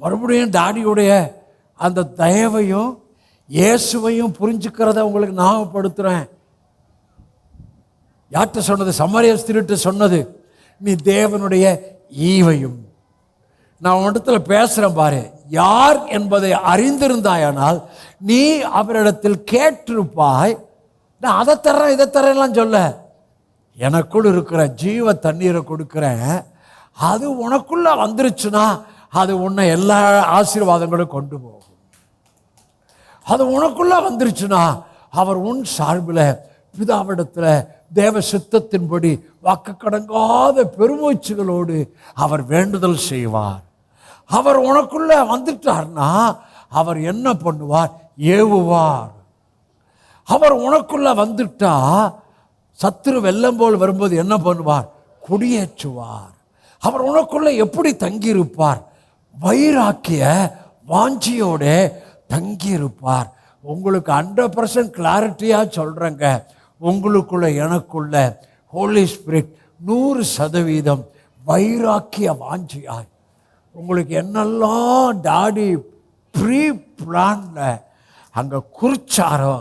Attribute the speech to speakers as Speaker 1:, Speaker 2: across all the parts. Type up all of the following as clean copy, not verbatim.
Speaker 1: மறுபடியும் டாடியுடைய அந்த தயவையும் இயேசுவையும் புரிஞ்சுக்கிறத உங்களுக்கு ஞாபகப்படுத்துகிறேன். யார்கிட்ட சொன்னது? சமாரிய ஸ்திரீட்ட சொன்னது, நீ தேவனுடைய ஈவையும். நான் இடத்துல பேசுகிறேன் பாரு, யார் என்பதை அறிந்திருந்தாயானால் நீ அவரிடத்தில் கேட்டிருப்பாய். நான் அதை தர்றேன் இதை தரேன்லாம் சொல்ல, எனக்குள் இருக்கிற ஜீவ தண்ணீரை கொடுக்குறேன். அது உனக்குள்ள வந்துருச்சுன்னா அது உன்னை எல்லா ஆசீர்வாதங்களும் கொண்டு போகும். அது உனக்குள்ள வந்துருச்சுன்னா அவர் உன் சார்பில் பிதாவிடத்தில் தேவ சித்தத்தின்படி வாக்கு கடங்காத பெருமூச்சுகளோடு அவர் வேண்டுதல் செய்வார். அவர் உனக்குள்ள வந்துட்டார்னா அவர் என்ன பண்ணுவார்? ஏவுவார். அவர் உனக்குள்ள வந்துட்டா சத்துரு வெள்ளம் போல் வரும்போது என்ன பண்ணுவார்? குடியேற்றுவார். அவர் உனக்குள்ள எப்படி தங்கியிருப்பார்? வைராக்கிய வாஞ்சியோட தங்கியிருப்பார். உங்களுக்கு 100% கிளாரிட்டியாக சொல்கிறேங்க, உங்களுக்குள்ள எனக்குள்ள ஹோலி ஸ்பிரிட் 100% வைராக்கிய வாஞ்சியாய் உங்களுக்கு என்னெல்லாம் டாடி ப்ரீ பிளான்ல அங்கே குறிச்சாரோ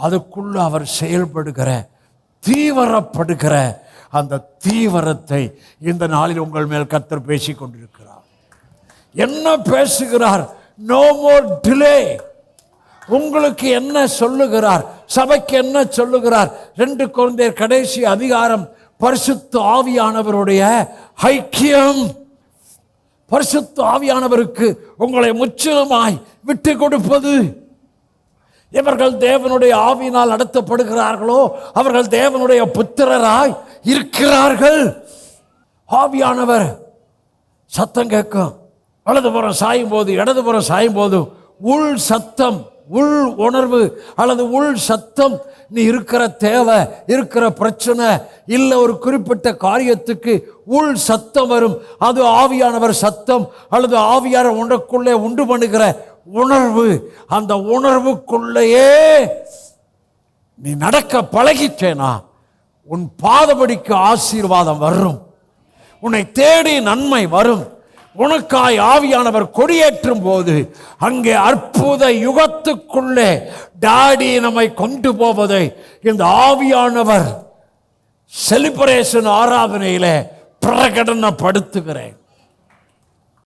Speaker 1: அதுக்குள்ள அவர் செயல்படுகிற தீவிரப்படுகிற அந்த தீவிரத்தை இந்த நாளில் உங்கள் மேல் கர்த்தர் பேசிக் கொண்டிருக்கிறார். என்ன பேசுகிறார்? No more delay. உங்களுக்கு என்ன சொல்லுகிறார்? சபைக்கு என்ன சொல்லுகிறார்? 2 கொரிந்தியர் கடைசி அதிகாரம் பரிசுத்த ஆவியானவருடைய ஐக்கியம். பரிசுத்த ஆவியானவருக்கு உங்களை முற்றிலுமாய் விட்டு கொடுப்பது. இவர்கள் தேவனுடைய ஆவியினால் நடத்தப்படுகிறார்களோ அவர்கள் தேவனுடைய புத்திரராய் இருக்கிறார்கள். ஆவியானவர் சத்தம் கேட்கும். வலதுபுறம் சாயும் போது இடதுபுறம் சாயும் போது உள் சத்தம், உள் உணர்வு அல்லது உள் சத்தம், நீ இருக்கிற தேவை, இருக்கிற பிரச்சனை இல்லை, ஒரு குறிப்பிட்ட காரியத்துக்கு உள் சத்தம் வரும். அது ஆவியானவர் சத்தம் அல்லது ஆவியானவர் உனக்குள்ளே உண்டு பண்ணுகிற உணர்வு. அந்த உணர்வுக்குள்ளேயே நீ நடக்க பழகிட்டேனா உன் பாதபடிக்கு ஆசீர்வாதம் வரும். உன்னை தேடி நன்மை வரும். உனக்காய் ஆவியானவர் கொடியேற்றும் போது அங்கே அற்புத யுகத்துக்குள்ளே டாடி நம்மை கொண்டு போவதை இந்த ஆவியானவர் செலிப்ரேஷன் ஆராதனையிலே பிரகடனப்படுத்துகிறேன்.